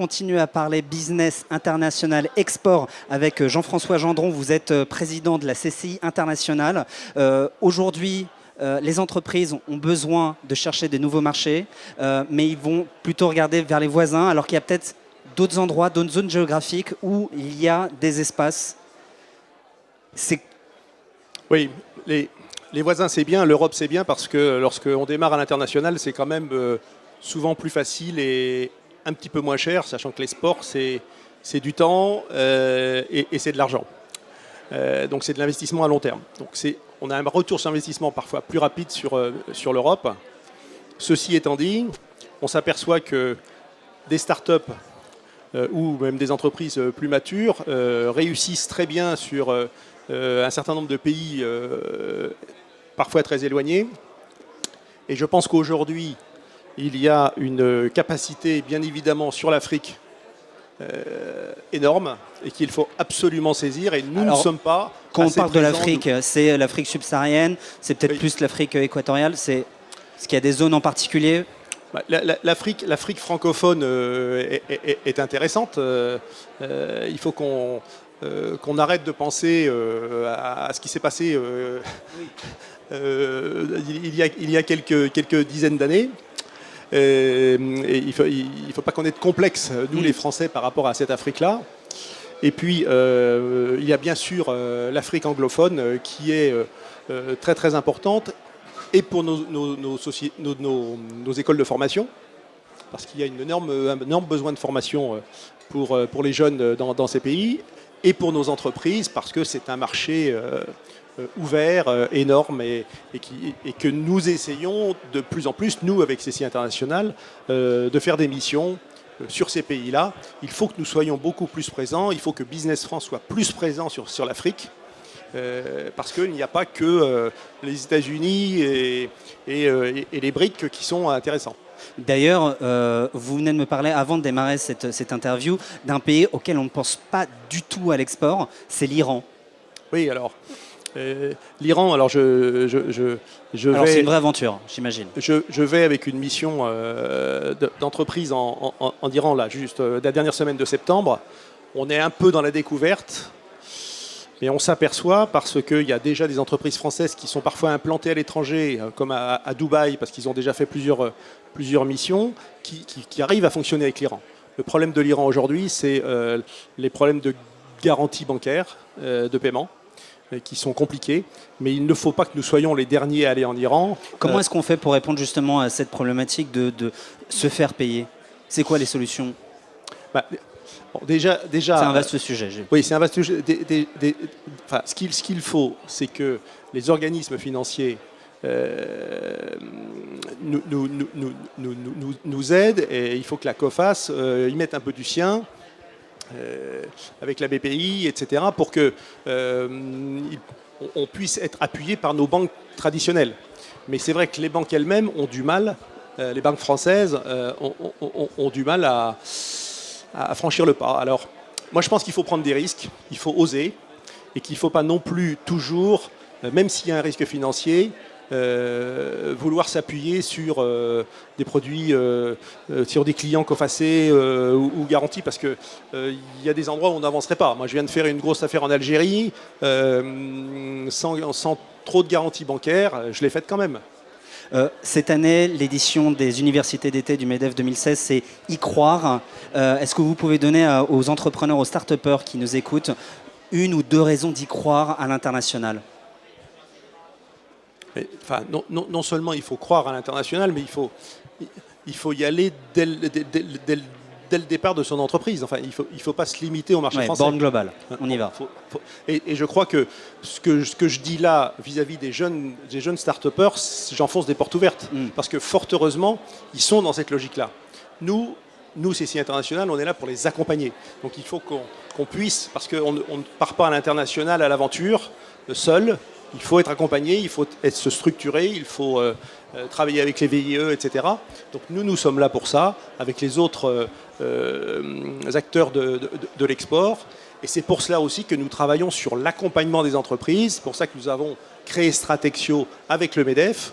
continuer à parler business international export avec Jean-François Gendron. Vous êtes président de la CCI Internationale. Aujourd'hui, les entreprises ont besoin de chercher des nouveaux marchés, mais ils vont plutôt regarder vers les voisins, alors qu'il y a peut-être d'autres endroits, d'autres zones géographiques où il y a des espaces. Oui, les voisins c'est bien, l'Europe c'est bien, parce que lorsqu'on démarre à l'international, c'est quand même souvent plus facile et un petit peu moins cher, sachant que les sports c'est du temps et c'est de l'argent. Donc c'est de l'investissement à long terme. Donc on a un retour sur investissement parfois plus rapide sur l'Europe. Ceci étant dit, on s'aperçoit que des startups ou même des entreprises plus matures réussissent très bien sur un certain nombre de pays parfois très éloignés. Et je pense qu'aujourd'hui, il y a une capacité, bien évidemment, sur l'Afrique énorme et qu'il faut absolument saisir. Et nous ne sommes pas. Quand on parle de l'Afrique, c'est l'Afrique subsaharienne, c'est peut-être plus l'Afrique équatoriale. Est-ce qu'il y a des zones en particulier? L'Afrique francophone est intéressante. Il faut qu'on arrête de penser à ce qui s'est passé il y a quelques dizaines d'années. Et il faut pas qu'on ait de complexe, nous les Français, par rapport à cette Afrique-là. Et puis, il y a bien sûr l'Afrique anglophone qui est très très importante, et pour nos écoles de formation, parce qu'il y a un énorme besoin de formation pour les jeunes dans ces pays, et pour nos entreprises, parce que c'est un marché ouvert, énorme, et que nous essayons de plus en plus, nous avec CCI International, de faire des missions sur ces pays-là. Il faut que nous soyons beaucoup plus présents, il faut que Business France soit plus présent sur l'Afrique, parce qu'il n'y a pas que les États-Unis et les BRICS qui sont intéressants. D'ailleurs, vous venez de me parler, avant de démarrer cette interview, d'un pays auquel on ne pense pas du tout à l'export, c'est l'Iran. Oui, alors, l'Iran, alors alors c'est une vraie aventure, j'imagine. Je vais avec une mission d'entreprise en Iran, là, juste la dernière semaine de septembre. On est un peu dans la découverte, mais on s'aperçoit, parce qu'il y a déjà des entreprises françaises qui sont parfois implantées à l'étranger, comme à Dubaï, parce qu'ils ont déjà fait plusieurs missions, qui arrivent à fonctionner avec l'Iran. Le problème de l'Iran aujourd'hui, c'est les problèmes de garantie bancaire, de paiement, qui sont compliqués, mais il ne faut pas que nous soyons les derniers à aller en Iran. Comment est-ce qu'on fait pour répondre justement à cette problématique de se faire payer? C'est quoi les solutions? Bon, déjà, c'est un vaste sujet. Oui, c'est un vaste sujet. Ce qu'il faut, c'est que les organismes financiers nous aident, et il faut que la COFAS y mette un peu du sien, avec la BPI, etc., pour que on puisse être appuyé par nos banques traditionnelles. Mais c'est vrai que les banques elles-mêmes ont du mal, les banques françaises ont du mal à franchir le pas. Alors, moi je pense qu'il faut prendre des risques, il faut oser, et qu'il ne faut pas non plus toujours, même s'il y a un risque financier, vouloir s'appuyer sur des produits, sur des clients cofassés ou garantis, parce qu'il y a des endroits où on n'avancerait pas. Moi je viens de faire une grosse affaire en Algérie, sans trop de garantie bancaire, je l'ai faite quand même. Cette année, l'édition des universités d'été du MEDEF 2016, c'est Y croire. Est-ce que vous pouvez donner aux entrepreneurs, aux start-upers qui nous écoutent, une ou deux raisons d'y croire à l'international? Enfin, non seulement il faut croire à l'international, mais il faut y aller dès le départ de son entreprise. Enfin, il faut pas se limiter au marché français. Borne global, on y va. Et je crois que ce que je dis là vis-à-vis des jeunes start-upers, j'enfonce des portes ouvertes. Parce que fort heureusement, ils sont dans cette logique-là. Nous, CCI International, on est là pour les accompagner. Donc il faut qu'on puisse, parce qu'on ne part pas à l'international à l'aventure seul. Il faut être accompagné, il faut se structurer, il faut travailler avec les VIE, etc. Donc nous sommes là pour ça, avec les autres acteurs de l'export. Et c'est pour cela aussi que nous travaillons sur l'accompagnement des entreprises. C'est pour ça que nous avons créé Stratexio avec le MEDEF,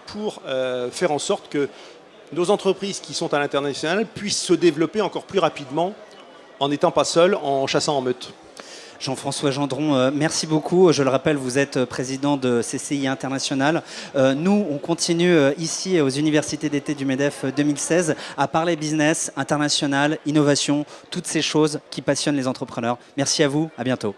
pour faire en sorte que nos entreprises qui sont à l'international puissent se développer encore plus rapidement en n'étant pas seuls, en chassant en meute. Jean-François Gendron, merci beaucoup. Je le rappelle, vous êtes président de CCI International. Nous, on continue ici aux universités d'été du MEDEF 2016 à parler business, international, innovation, toutes ces choses qui passionnent les entrepreneurs. Merci à vous, à bientôt.